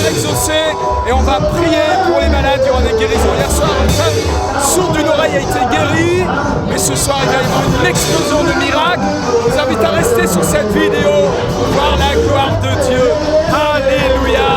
exaucé et on va prier pour les malades. Il y aura des guérisons. Hier soir, une femme sourde d'une oreille a été guérie, mais ce soir il va y avoir une explosion de miracles. Je vous invite à rester sur cette vidéo pour voir la gloire de Dieu. Alléluia.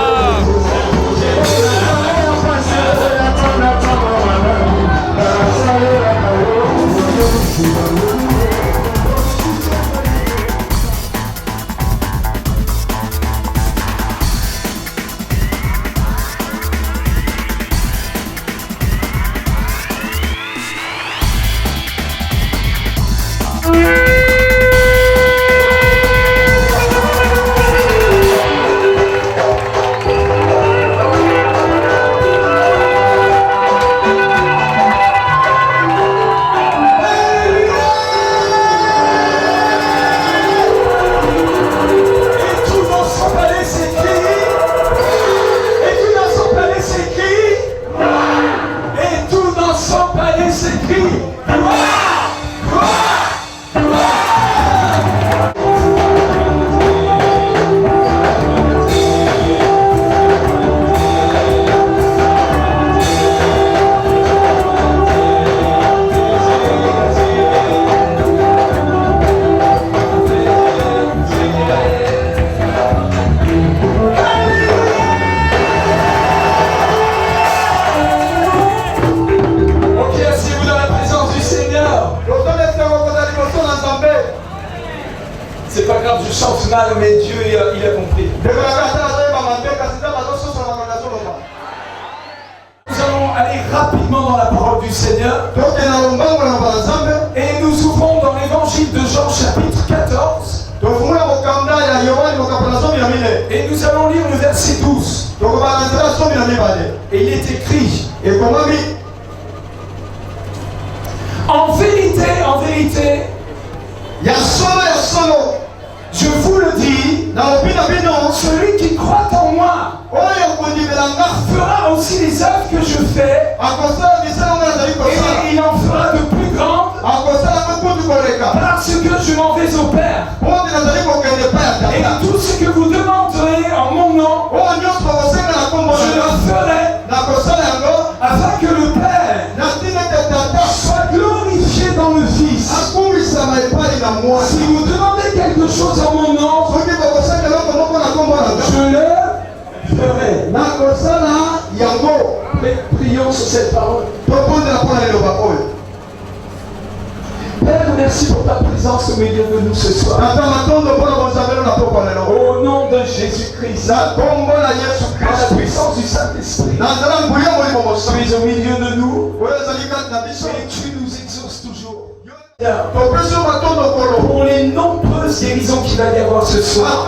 Mais Dieu, il a compris. Nous allons aller rapidement dans la parole du Seigneur. Et nous ouvrons dans l'évangile de Jean chapitre 14. Et nous allons lire le verset 12. Et il est écrit: en vérité, je vous le dis, celui qui croit en moi fera aussi les œuvres que je fais, et il en fera de plus grandes, parce que je m'en vais au Père. Et tout ce que vous demanderez en mon nom, je le ferai, afin que le Père soit glorifié dans le Fils. Si vous demandez quelque chose en mon nom, je le ferai. Prions sur cette parole. Père, merci pour ta présence au milieu de nous ce soir. Au nom de Jésus-Christ, dans la puissance du Saint-Esprit, tu es au milieu de nous et tu nous exauces toujours. Pour les nombreuses guérisons qu'il va y avoir ce soir,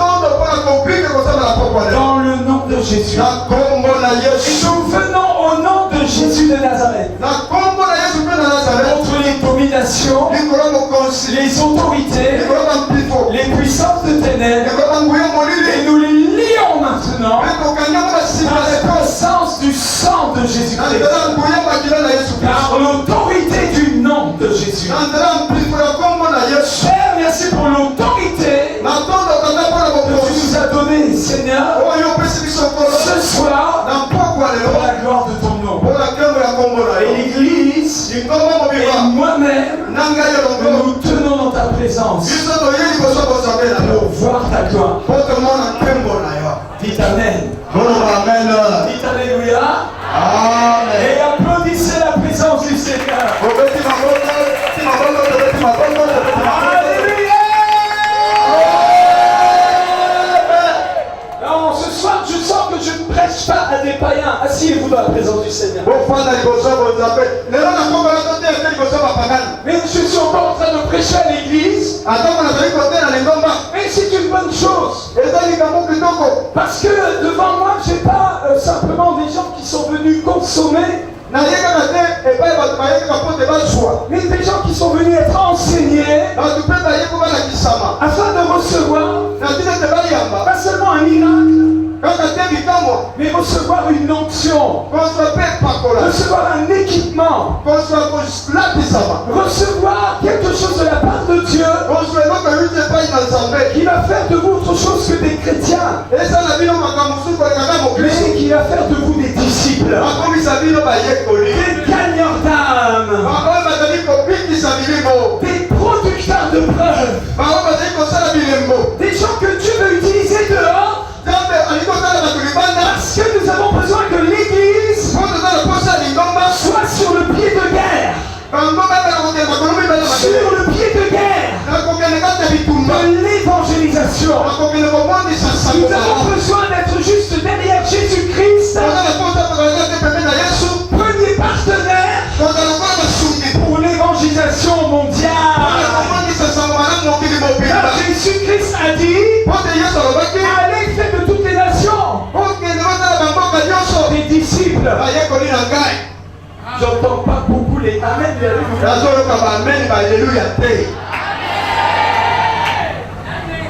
dans le nom de Jésus, et nous venons au nom de Jésus de Nazareth contre les dominations, les autorités, les puissances de ténèbres, et nous les lions maintenant par la puissance du sang de Jésus-Christ, par l'autorité du nom de Jésus. Père, merci pour l'autorité que tu nous as donnée, Seigneur, ce soir, pour la gloire de ton nom. Et l'Église et moi-même, nous tenons dans ta présence pour voir ta gloire. Dites Amen. Dites Alléluia. Et applaudissez la présence du Seigneur. Alléluia. Non, ce soir, je sens que je ne prêche pas à des païens. Asseyez-vous dans la présence du Seigneur. Mais je suis encore en train de prêcher à l'église. Mais c'est une bonne chose. Parce que devant moi, je n'ai pas simplement des gens qui sont venus consommer, mais des gens qui sont venus être enseignés afin de recevoir pas seulement un miracle, mais recevoir une onction, recevoir un équipement, recevoir quelque chose de la part de Dieu qui va faire de vous autre chose que des chrétiens, mais qui va faire de vous des disciples, des gagnants d'âme, des producteurs de preuves, des gens que Dieu veut utiliser dehors, parce que nous avons besoin que l'Église soit sur le pied de guerre. Sur le pied de guerre de l'évangélisation. Nous avons besoin d'être juste derrière Jésus-Christ, premier partenaire pour l'évangélisation mondiale. Car Jésus-Christ a dit, allez, faites de toutes les nations des disciples. J'entends pas beaucoup les amen.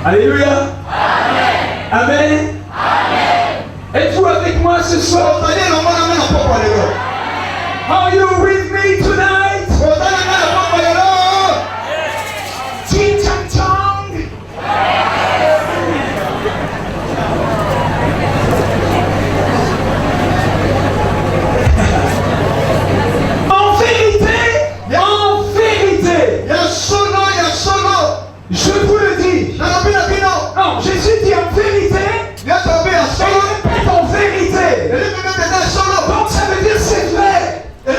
Alléluia. Amen. Êtes-vous avec moi ce soir? Are you with me tonight? Ting tang tong. En vérité, je vous le dis. Non, Jésus dit en vérité. Et répète en vérité. Donc ça veut dire c'est vrai. Ça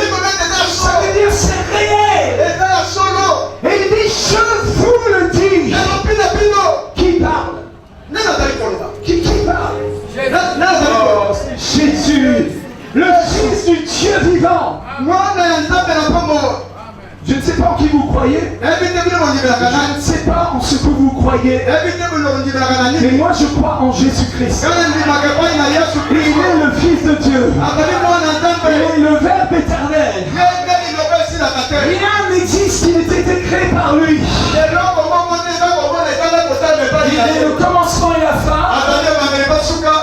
veut dire c'est réel. Et il dit je vous le dis. Qui parle? Qui parle? Jésus, le Fils du Dieu vivant. Je ne sais pas en qui vous croyez. Je ne sais pas en ce que vous croyez. Mais moi je crois en Jésus-Christ. Il est le Fils de Dieu. Il est le Verbe éternel. Rien n'existe qui n'ait été créé par lui. Il est le commencement et la fin.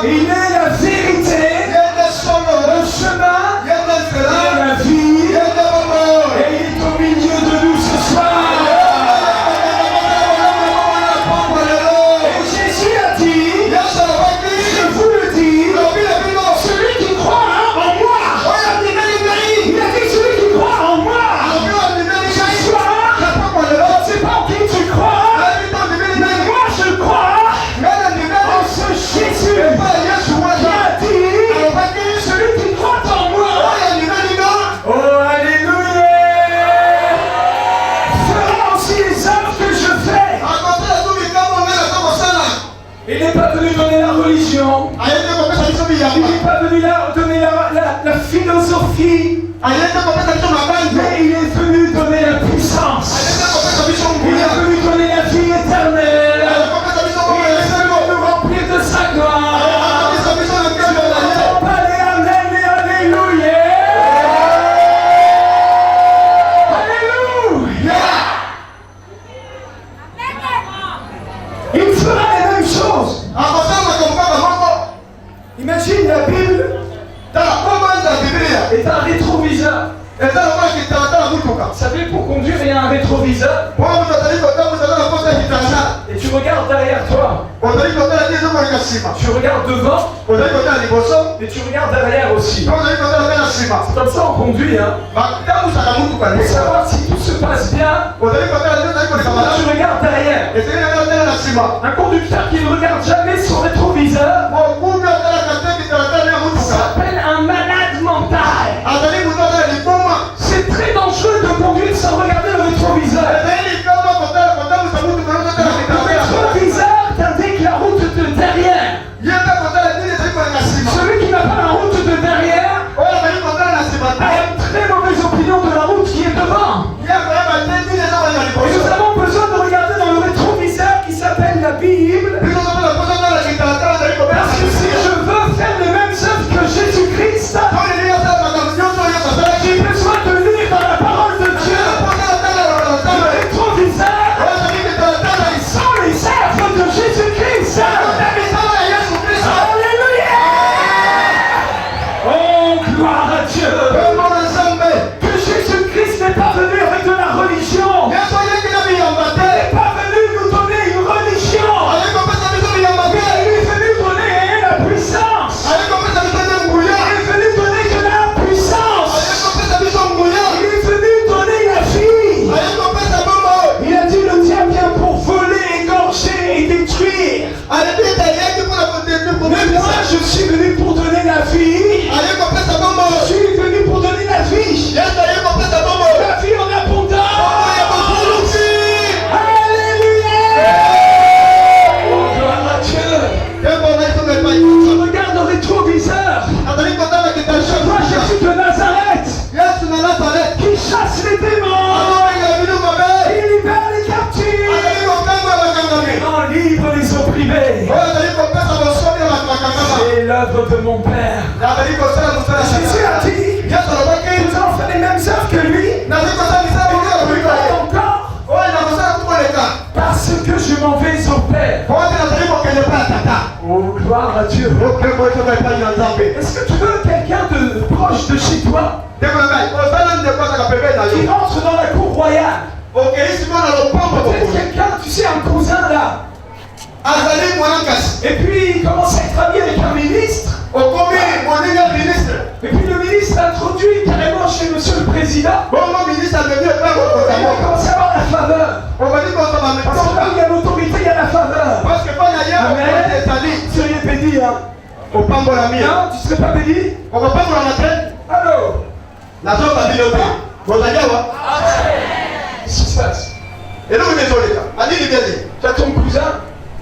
Il est la vérité, le chemin et la vie. Et il est au milieu de nous ce soir. Et Jésus a dit, je vous le dis, celui qui croit en moi. Il a dit celui qui croit en moi. Ce soir, je ne sais pas en qui tu crois, mais moi je crois en ce Jésus qui a dit, celui qui croit en moi. Oh, alléluia! Fera aussi les œuvres que je fais. Il n'est pas venu donner la religion. Il n'est pas venu donner la philosophie. Mais il est venu donner la puissance. Il est venu donner la vie éternelle. Il est venu nous remplir de sa gloire. Pas les amen et alléluia. Alléluia. Il fera les mêmes choses. Imagine la Bible est un rétroviseur. Vous savez, pour conduire, il y a un rétroviseur. Et tu regardes derrière toi. Tu regardes devant. Et tu regardes derrière aussi. C'est comme ça on conduit. Hein. Pour savoir si tout se passe bien, tu regardes derrière. Un conducteur qui ne regarde jamais son rétroviseur s'appelle un malade mental. C'est très dangereux de conduire sans regarder le rétroviseur. Le rétroviseur t'indique la route de derrière. Celui qui n'a pas la route de derrière a une très mauvaise opinion de la route qui est devant. Et nous avons besoin de regarder dans le rétroviseur qui s'appelle la Bible. Parce que de mon Père. Jésus a dit, nous allons faire les mêmes œuvres que lui. Et encore, parce que je m'en vais au Père. Oh, gloire à Dieu. Est-ce que tu veux quelqu'un de proche de chez toi qui rentre dans la cour royale? Peut-être quelqu'un, tu sais, un cousin là. Et puis il commence à être ami avec un ministre. Et puis le ministre l'introduit carrément chez Monsieur le Président. Il va commencer à avoir la faveur. Parce que là où il y a l'autorité, il y a la faveur. Amen. Tu serais béni, hein? Non, tu serais pas béni? Allô? Qu'est-ce qui se passe? Tu as ton cousin?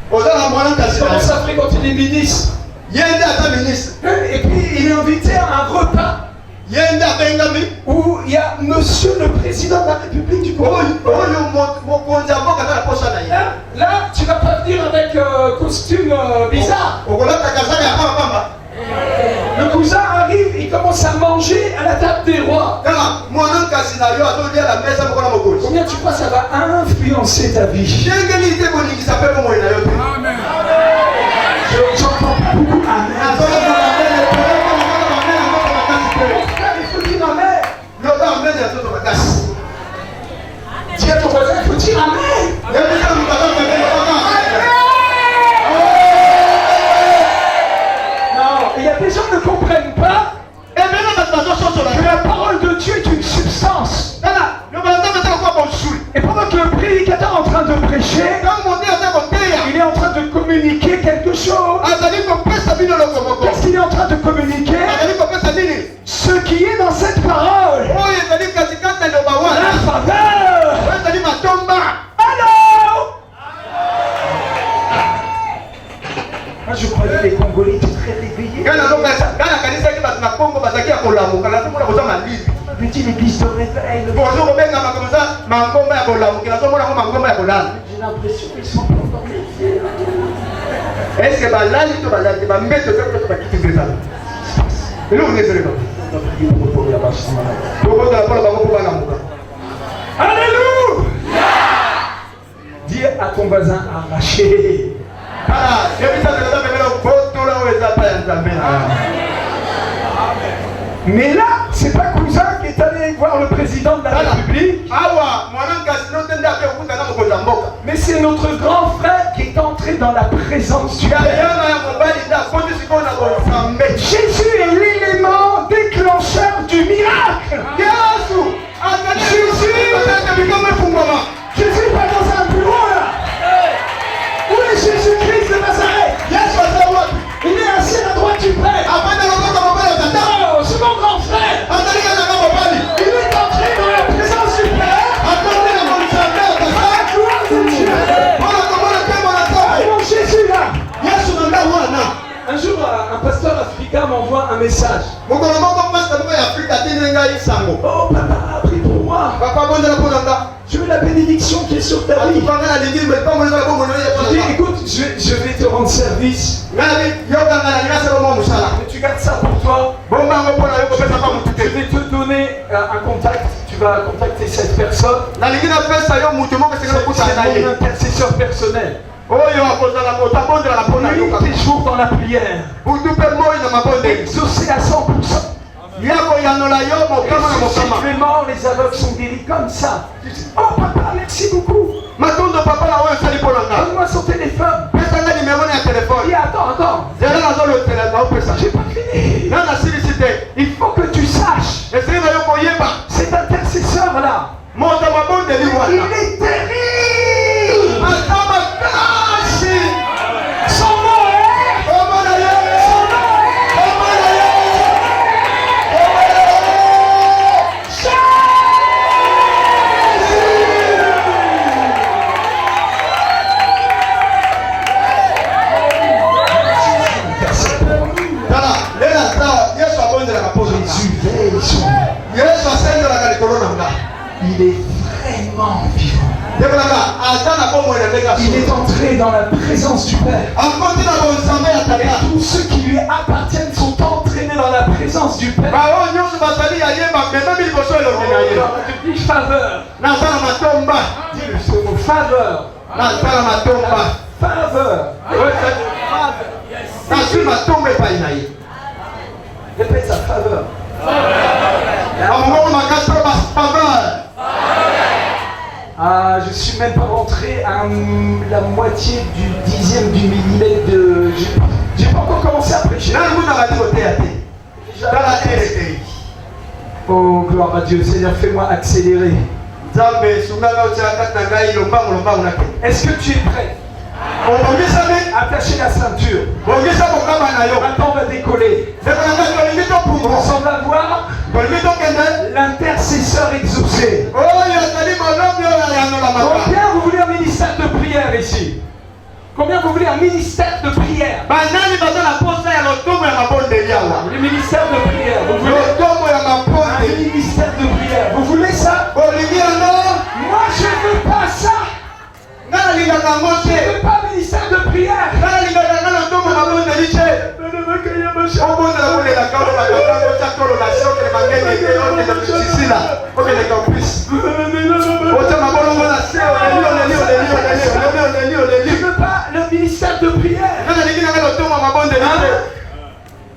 Commence à fréquenter les ministres. Et puis il est invité à un repas où il y a Monsieur le Président de la République du Congo. Là, tu vas pas venir avec costume bizarre. Le cousin arrive, il commence à manger à la table des rois. Combien tu crois ça va influencer ta vie? Amen. J'entends pas beaucoup amen. Il faut dire amen. Dis à ton voisin, il faut dire amen. Non, il y a des gens qui ne comprennent pas que la parole de Dieu est une substance. Et pendant que le prédicateur est en train de prêcher, il est en train de communiquer quelque chose. Qu'est-ce qu'il est en train de communiquer? Ce qui est dans cette parole. La faveur. Allô? Moi je croyais que les Congolais étaient très réveillés. Je dis l'église de réveil. J'ai l'impression qu'ils sont pas endormis. Est-ce que alléluia! Dis à ton voisin arraché. Mais là, c'est pas cousin qui est allé voir le président de la République. Mais c'est notre grand frère qui est entré dans la présence du Père. Jésus est l'élément déclencheur du miracle. Jésus n'est pas dans un bureau là. Où est Jésus-Christ de Nazareth? Il est assis à la droite du Père. Non, c'est mon grand frère. Il est entré dans la présence du Père. La gloire de Dieu. Mon Jésus là. Un jour, un pasteur africain m'envoie un message. Oh papa, prie pour moi. Je veux la bénédiction qui est sur ta vie. Je dis, écoute, je vais te rendre service. Mais tu gardes ça pour toi. Je vais te donner un contact. Tu vas contacter cette personne. C'est mon intercesseur personnel. Nuit tes jours dans la prière. Exaucé à 100%. Et successivement, les aveugles sont guéris comme ça. Oh papa, merci beaucoup. Donne-moi son téléphone. Dis, attends. J'ai pas fini. Il faut que tu saches. Cet intercesseur là, il est terrible. Son nom est. Il est vraiment vivant. Il est entré dans la présence du Père. Et tous ceux qui lui appartiennent sont entraînés dans la présence du Père. Dis faveur. Dis ce mot, faveur. Faveur. Répète sa faveur. Ah, je suis même pas rentré à la moitié du dixième du millimètre de... J'ai pas encore commencé à prêcher. Oh, gloire à Dieu. Seigneur, fais-moi accélérer. Est-ce que tu es prêt? Attachez la ceinture. Maintenant, on va décoller. On s'en va voir l'intercesseur exaucé. Combien vous voulez un ministère de prière ici? Combien vous voulez un ministère de prière? Le ministère de prière. Vous voulez un ministère de prière? Vous voulez ça? Moi, je veux pas ça. Je veux pas un ministère de prière. Je veux pas le ministère de prière.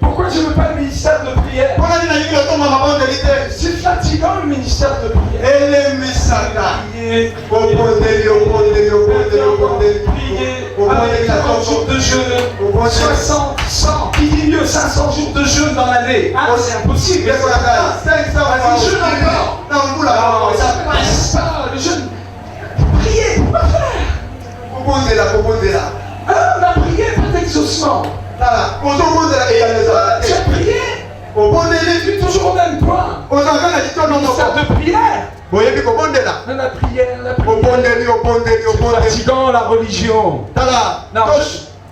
Pourquoi je veux pas le ministère de prière? C'est fatigant le ministère de prière. Prier, 40 jours de jeûne, 60, 100, qui dit mieux 500 jours de jeûne dans l'année. Ah, c'est impossible. Vas-y, jeûne encore. Non, ça passe pas. Le jeûne. Prier, pourquoi faire? On a prié, pas d'exaucement. Tu as prié. Tu es toujours au même point. Ministère de prière. La prière. C'est fatigant la religion. Non,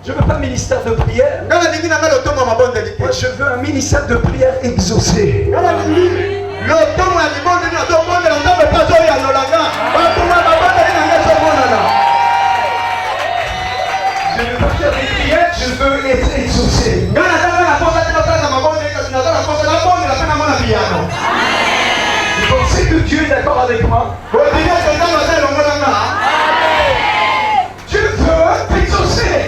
je veux pas un ministère de prière. Moi, je veux un ministère de prière exaucé. Je ne veux pas faire des prières, je veux être exaucé. Vous pensez que Dieu est d'accord avec moi? Je veux t'exaucer.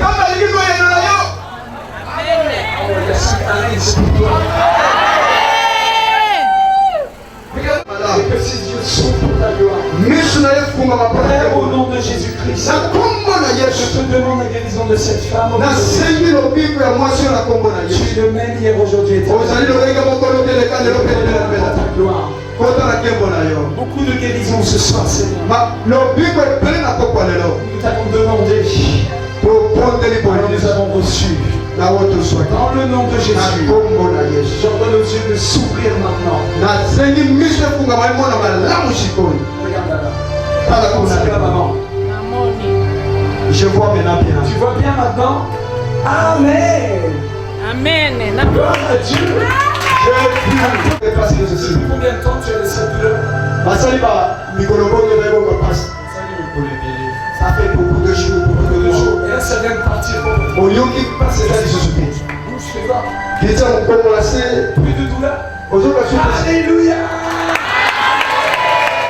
Regarde que ses yeux sont pour ta gloire. Père, au nom de Jésus-Christ, je te demande la guérison de cette femme. Tu es le même hier, aujourd'hui et gloire. Beaucoup de guérisons ce soir, Seigneur. Nous t'avons demandé. Nous avons reçu. Dans le nom de Jésus, j'ordonne aux yeux de s'ouvrir maintenant. Regarde là-bas. Maman. Je vois maintenant bien. Tu vois bien maintenant? Amen. Amen. Gloire à Dieu. Depuis combien de temps tu as cette douleur? Ça fait beaucoup de jours, beaucoup de jours. Et là, ça vient de partir pour Au lieu qui passe, c'est là que je suis. bouge, fais voir. Qui est en commencé. Plus de douleur. Alléluia.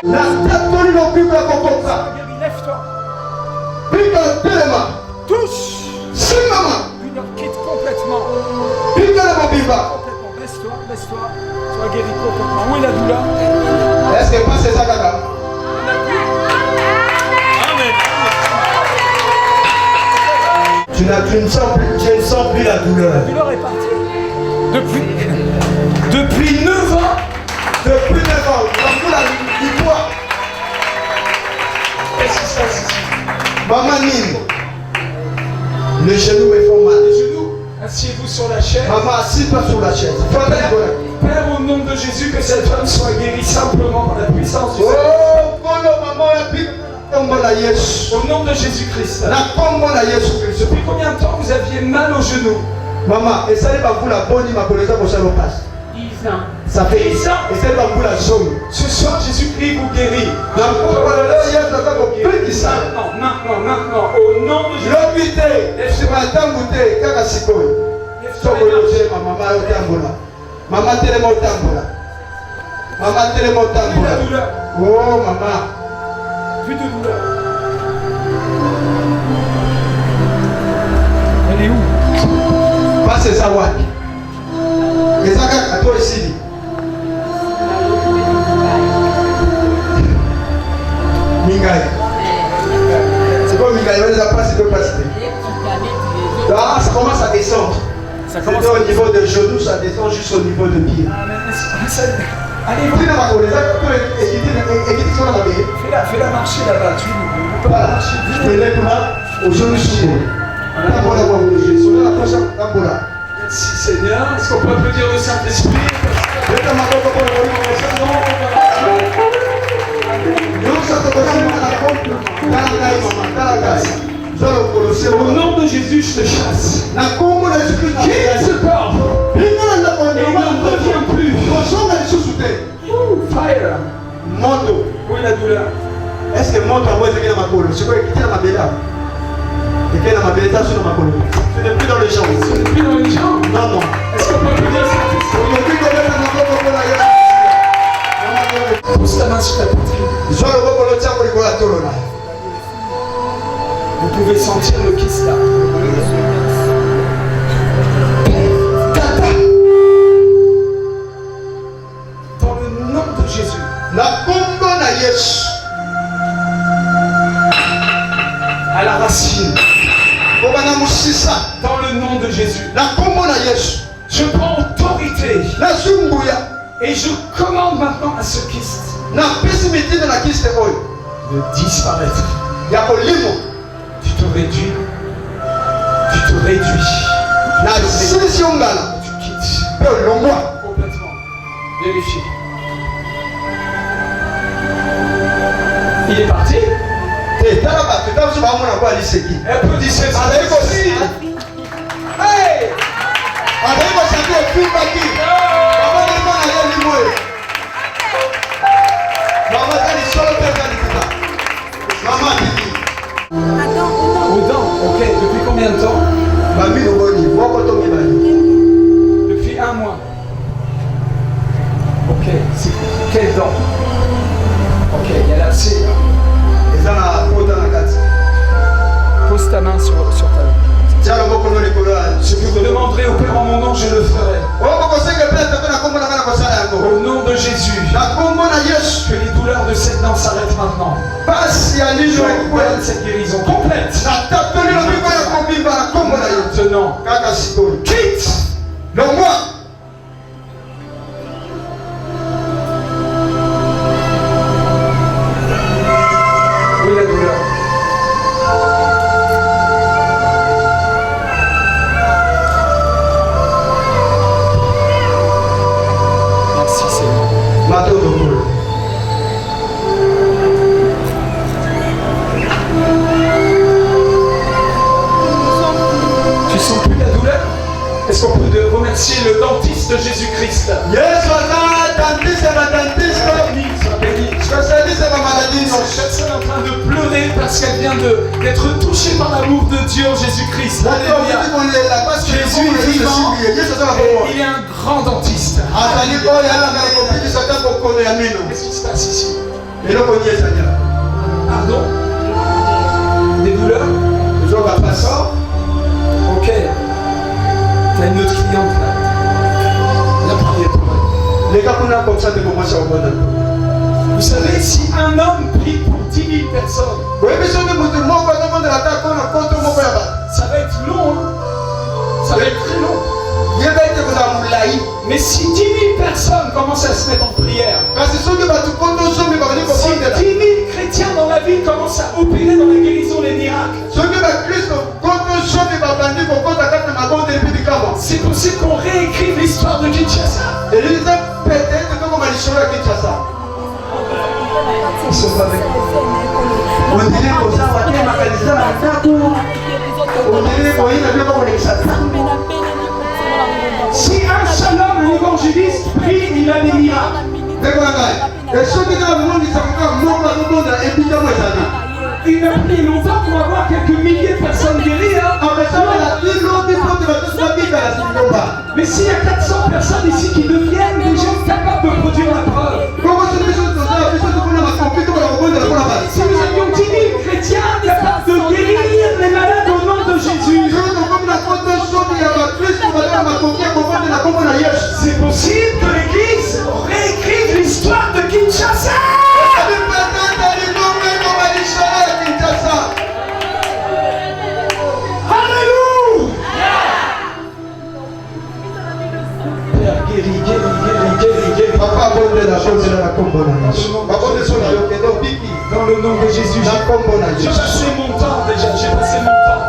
La tête de l'opus à Cococa. Lève-toi. Pique tellement. Touche. Si maman. Une heure quitte complètement. Pique la biba. Complètement. Baisse-toi, baisse-toi. Sois guéri complètement. Où est la douleur? Est-ce que passe ça, Kaka? Tu ne sens plus la douleur. La douleur est partie. Depuis 9 ans. Depuis 9 ans. Comme la poids. Qu'est-ce qui se passe ici? Maman Nine. Les genoux me font mal. Les genoux. Asseyez-vous sur la chaise. Maman, assis-toi sur la chaise. Père, au nom de Jésus, que cette femme soit guérie simplement par la puissance du Seigneur. Oh, maman, Au nom de Jésus-Christ. Depuis combien de temps vous aviez mal au genou? Maman, et ça n'est pas pour la bonne, il m'a collé ça pour ça le passe. 10 ans. Ça fait 10 ans. Et c'est pas pour la zone. Ce soir, Jésus-Christ vous guérit. Donc, pour le Maintenant, au nom de Jésus. Maman tellement tambola. Maman tellement tambola. Oh maman. Plus de douleur. Elle est où? Passe ça ouais. Et ça à toi ici. Mingaï. C'est quoi Mingaï? On les a passé de passer. Ah, ça commence à descendre. Ça commence au niveau de genoux, ça descend jusqu'au niveau de pied. Allez, fais-la marcher là-bas. Tu peux pas marcher. Je te lève là, au genou sur Merci Seigneur. Est-ce qu'on peut applaudir le Saint-Esprit? Au nom de Jésus, je te chasse. Quitte ce corps. Et ne reviens plus. Fire. Moto. Où est la douleur? Est-ce que moto a moins de ma colo? C'est quoi qui tient ma bella? Et quelle est ma bella sur ma colo? Ce n'est plus dans les jambes. Ce n'est plus dans les jambes? Non, non. Est-ce qu'on peut applaudir ça? Pousse ta main sur ta poitrine. Vous pouvez sentir le kiss là. Dans le nom de Jésus. À la racine. Dans le nom de Jésus. Je prends autorité. Et je commande maintenant à ce kyste de disparaître. Tu te réduis. Tu te réduis. Tu quittes. Complètement. Vérifie. Il est parti. Elle peut dire c'est hey! Aux dents, ok. Depuis combien de temps? Depuis 1 mois. Ok, c'est quelle dent? Ok, il y a l'abcès là. Pose ta main sur ta main. Ce que vous demanderez au Père en mon nom, je le ferai. Au nom de Jésus, que les douleurs de cette dent s'arrêtent maintenant. Je ordonne cette guérison complète. Maintenant, quitte. Oui, la douleur. Merci Seigneur. Tu sens plus la douleur? Est-ce qu'on peut remercier le dentiste de Jésus-Christ? Cette personne est en train de pleurer parce qu'elle vient d'être touchée par l'amour de Dieu en Jésus-Christ. Alléluia. Jésus est vivant et il est un grand dentiste. Qu'est-ce qui se passe ici? Pardon? Des douleurs? Ok. T'as une autre cliente là. La prière pour elle. Vous savez, si un homme prie pour 10 000 personnes, ça va être long, hein? Ça va être très long. Mais si 10 000 personnes commencent à se mettre en prière, si 10 000 chrétiens dans la ville commencent à opérer dans la guérison les miracles, c'est possible qu'on réécrive l'histoire de Kinshasa. Si un seul homme, l'évangéliste, prie, il a des miracles. il a pris longtemps pour avoir quelques milliers de personnes guéries. Hein. Mais s'il y a 400 personnes ici qui deviennent des gens capables de produire la preuve. Si nous avions 10 000 chrétiens capables de guérir les malades au nom de Jésus, c'est possible que l'Église réécrive l'histoire de Kinshasa. Alléluia. Père, guéris. Papa, bonne la chose de la combonage. Dans le nom de Jésus, j'ai passé mon temps déjà, j'ai passé mon temps.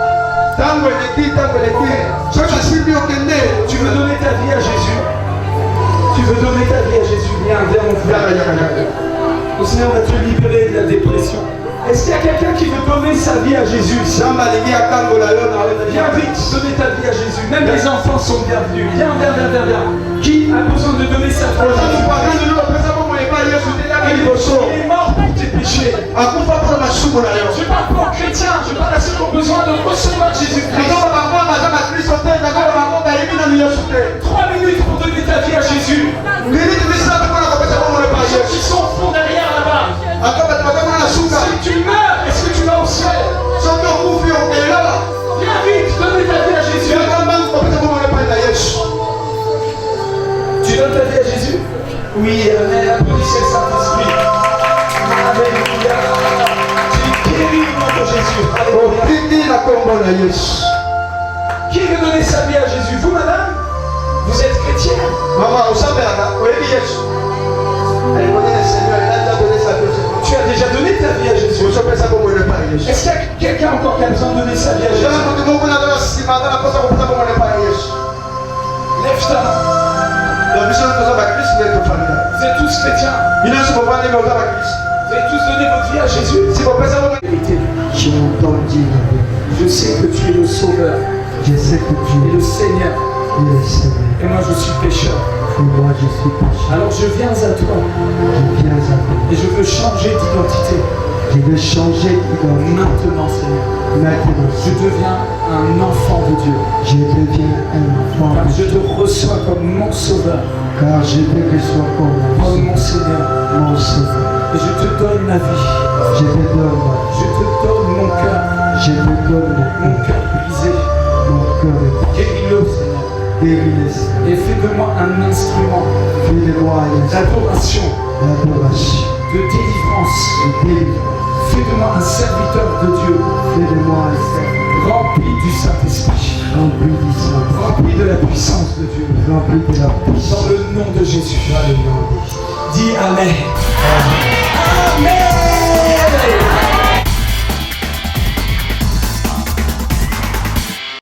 Tu veux donner ta vie à Jésus? Tu veux donner ta vie à Jésus? Viens mon frère. Le Seigneur va te libérer de la dépression. Est-ce qu'il y a quelqu'un qui veut donner sa vie à Jésus? Viens vite, donner ta vie à Jésus. Même les enfants sont bienvenus. Viens. Qui a besoin de donner sa vie à Jésus? Il est mort pour tes péchés. Je parle pas aux chrétiens, je parle à ceux qui ont besoin de recevoir Jésus-Christ. 3 minutes pour donner ta vie à Jésus. Ceux qui sont au fond derrière là-bas. Si tu meurs, est-ce que tu vas au ciel? Viens vite, donne ta vie à Jésus. Tu donnes ta vie à Jésus? Oui, amen. Applaudissez le Saint-Esprit. Alléluia. Tu es guéri au nom de Jésus. Alléluia. Qui veut donner sa vie à Jésus? Vous, madame? Vous êtes chrétienne? Tu as déjà donné ta vie à Jésus. Est-ce qu'il y a quelqu'un encore qui a besoin de donner sa vie à Jésus? Lève ta main. Vous êtes tous chrétiens. Vous avez tous donné votre vie à Jésus. J'ai entendu. Je sais que tu es le Sauveur. Je sais que tu es le Seigneur. Et moi je suis pécheur. Alors je viens à toi. Et je veux changer d'identité. Maintenant, Seigneur. Je deviens un enfant de Dieu. Car je te reçois comme mon Sauveur. Comme mon Seigneur. Et je te donne ma vie. Je te donne mon cœur. Mon cœur brisé. Guéris-le, Seigneur. Et fais de moi un instrument d'adoration, de délivrance. Fais de moi un serviteur de Dieu. Rempli du Saint-Esprit. Rempli de la puissance de Dieu. Dans le nom de Jésus. Dis Amen. Amen.